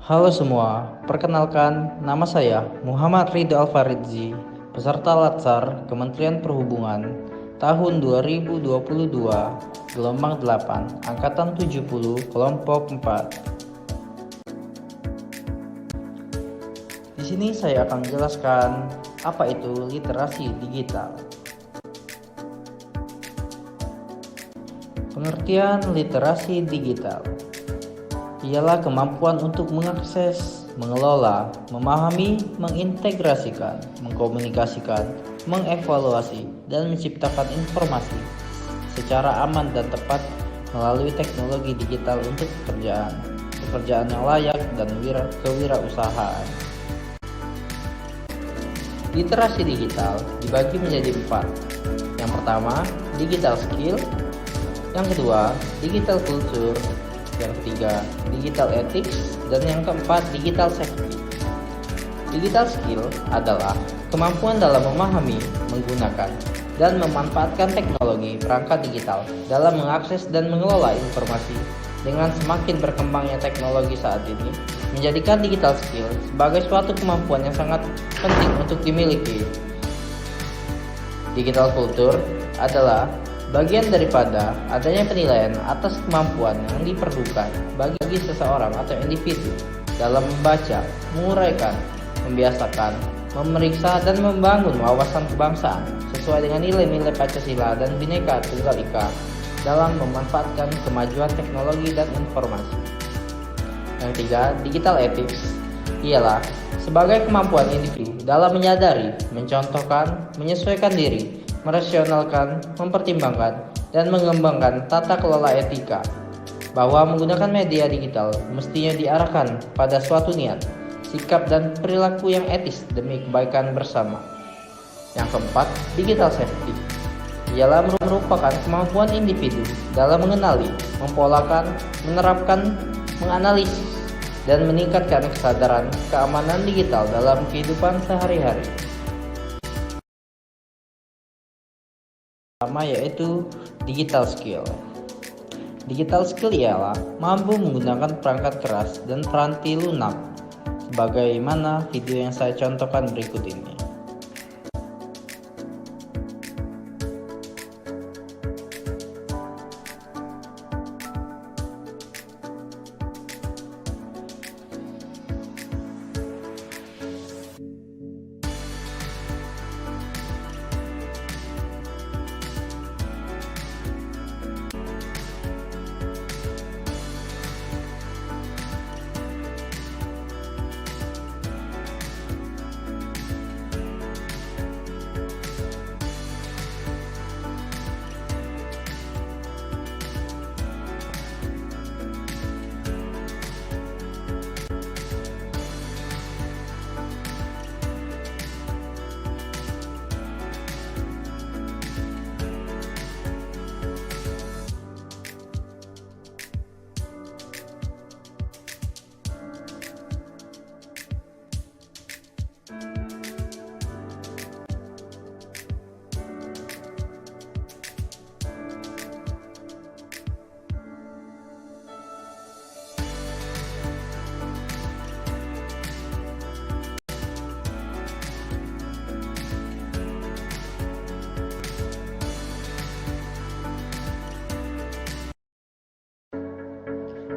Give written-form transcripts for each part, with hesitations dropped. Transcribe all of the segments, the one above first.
Halo semua, perkenalkan nama saya Muhammad Ridho Alfaridzi, peserta Latsar Kementerian Perhubungan tahun 2022, gelombang 8, angkatan 70, kelompok 4. Di sini saya akan menjelaskan apa itu literasi digital. Pengertian literasi digital ialah kemampuan untuk mengakses, mengelola, memahami, mengintegrasikan, mengkomunikasikan, mengevaluasi, dan menciptakan informasi secara aman dan tepat melalui teknologi digital untuk pekerjaan yang layak dan kewirausahaan. Literasi digital dibagi menjadi 4. Yang pertama, digital skill. Yang kedua, digital culture. Yang ketiga, digital ethics. Dan yang keempat, digital safety. Digital skill adalah kemampuan dalam memahami, menggunakan, dan memanfaatkan teknologi perangkat digital dalam mengakses dan mengelola informasi. Dengan semakin berkembangnya teknologi saat ini, menjadikan digital skill sebagai suatu kemampuan yang sangat penting untuk dimiliki. Digital culture adalah bagian daripada adanya penilaian atas kemampuan yang diperlukan bagi seseorang atau individu dalam membaca, menguraikan, membiasakan, memeriksa, dan membangun wawasan kebangsaan sesuai dengan nilai-nilai Pancasila dan Bhinneka Tunggal Ika dalam memanfaatkan kemajuan teknologi dan informasi. Yang ketiga, digital ethics ialah sebagai kemampuan individu dalam menyadari, mencontohkan, menyesuaikan diri, merasionalkan, mempertimbangkan, dan mengembangkan tata kelola etika, bahwa menggunakan media digital mestinya diarahkan pada suatu niat, sikap, dan perilaku yang etis demi kebaikan bersama. Yang keempat, digital safety ialah merupakan kemampuan individu dalam mengenali, mempolakan, menerapkan, menganalisis, dan meningkatkan kesadaran keamanan digital dalam kehidupan sehari-hari. Pertama yaitu digital skill. Digital skill ialah mampu menggunakan perangkat keras dan peranti lunak, sebagaimana video yang saya contohkan berikut ini.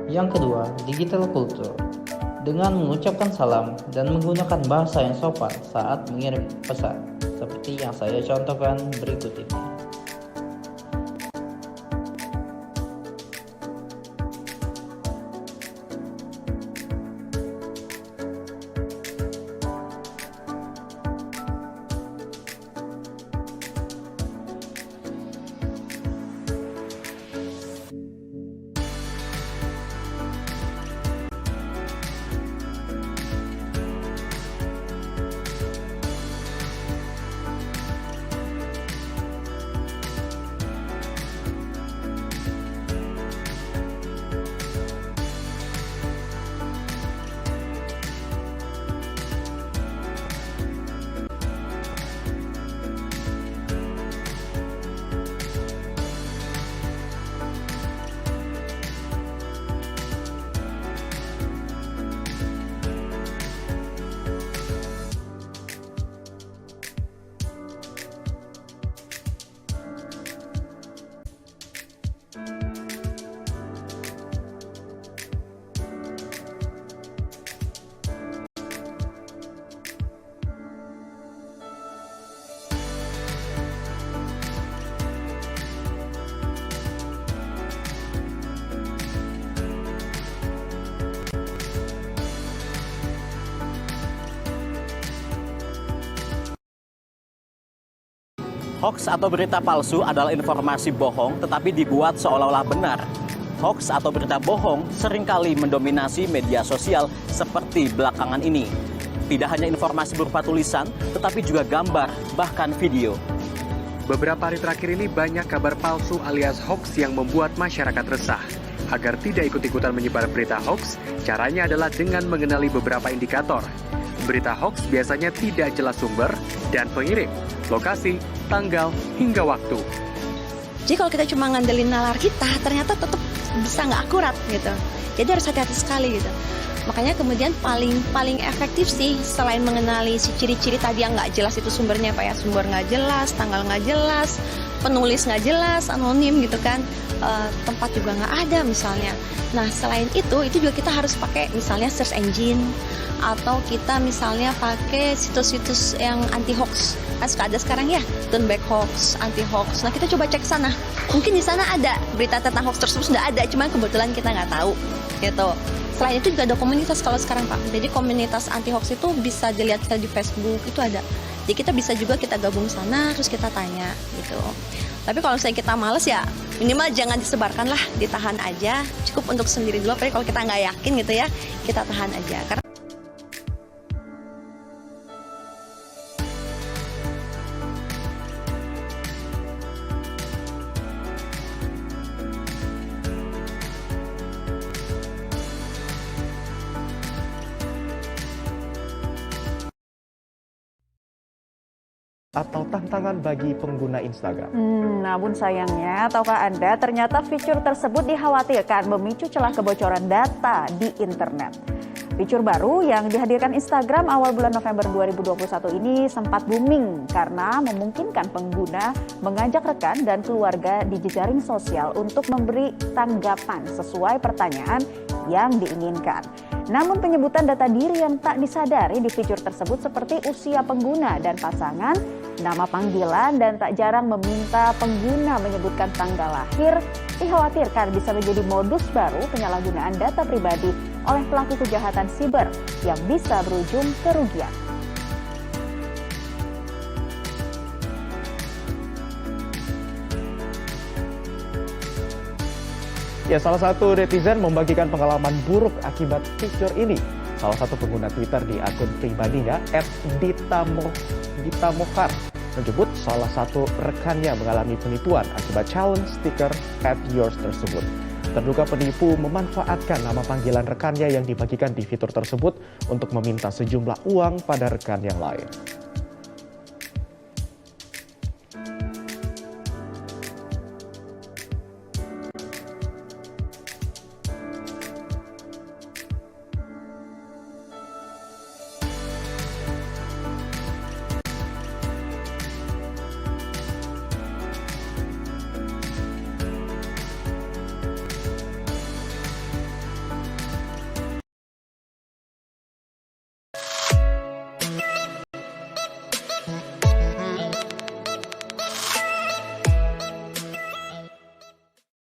Yang kedua, digital culture. Dengan mengucapkan salam dan menggunakan bahasa yang sopan saat mengirim pesan, seperti yang saya contohkan berikut ini. Hoax atau berita palsu adalah informasi bohong tetapi dibuat seolah-olah benar. Hoax atau berita bohong seringkali mendominasi media sosial seperti belakangan ini. Tidak hanya informasi berupa tulisan, tetapi juga gambar, bahkan video. Beberapa hari terakhir ini banyak kabar palsu alias hoax yang membuat masyarakat resah. Agar tidak ikut-ikutan menyebar berita hoax, caranya adalah dengan mengenali beberapa indikator. Berita hoax biasanya tidak jelas sumber dan pengirim, lokasi, tanggal, hingga waktu. Jadi kalau kita cuma ngandelin nalar kita, ternyata tetap bisa nggak akurat gitu. Jadi harus hati-hati sekali gitu. Makanya kemudian paling efektif sih selain mengenali si ciri-ciri tadi yang nggak jelas itu sumbernya apa ya, sumber nggak jelas, tanggal nggak jelas, penulis nggak jelas, anonim gitu kan, tempat juga nggak ada misalnya. Nah selain itu juga kita harus pakai misalnya search engine atau kita misalnya pakai situs-situs yang anti hoax. Kan suka ada sekarang ya, turn back hoax, anti hoax. Nah kita coba cek sana. Mungkin di sana ada berita tentang hoax tersebut sudah ada, cuman kebetulan kita nggak tahu gitu. Selain itu juga ada komunitas kalau sekarang Pak. Jadi komunitas anti hoax itu bisa dilihat di Facebook itu ada. Jadi kita bisa juga kita gabung sana terus kita tanya gitu. Tapi kalau misalnya kita males ya minimal jangan disebarkan lah, ditahan aja. Cukup untuk sendiri dulu. Tapi kalau kita nggak yakin gitu ya kita tahan aja. Karena atau tantangan bagi pengguna Instagram. Namun sayangnya, tahukah Anda ternyata fitur tersebut dikhawatirkan memicu celah kebocoran data di internet. Fitur baru yang dihadirkan Instagram awal bulan November 2021 ini sempat booming karena memungkinkan pengguna mengajak rekan dan keluarga di jejaring sosial untuk memberi tanggapan sesuai pertanyaan yang diinginkan. Namun penyebutan data diri yang tak disadari di fitur tersebut seperti usia pengguna dan pasangan, nama panggilan, dan tak jarang meminta pengguna menyebutkan tanggal lahir, dikhawatirkan bisa menjadi modus baru penyalahgunaan data pribadi oleh pelaku kejahatan siber yang bisa berujung kerugian. Ya, salah satu netizen membagikan pengalaman buruk akibat fitur ini. Salah satu pengguna Twitter di akun pribadinya @ditamokar menyebut salah satu rekannya mengalami penipuan akibat challenge stiker @yours tersebut. Terduga penipu memanfaatkan nama panggilan rekannya yang dibagikan di fitur tersebut untuk meminta sejumlah uang pada rekan yang lain.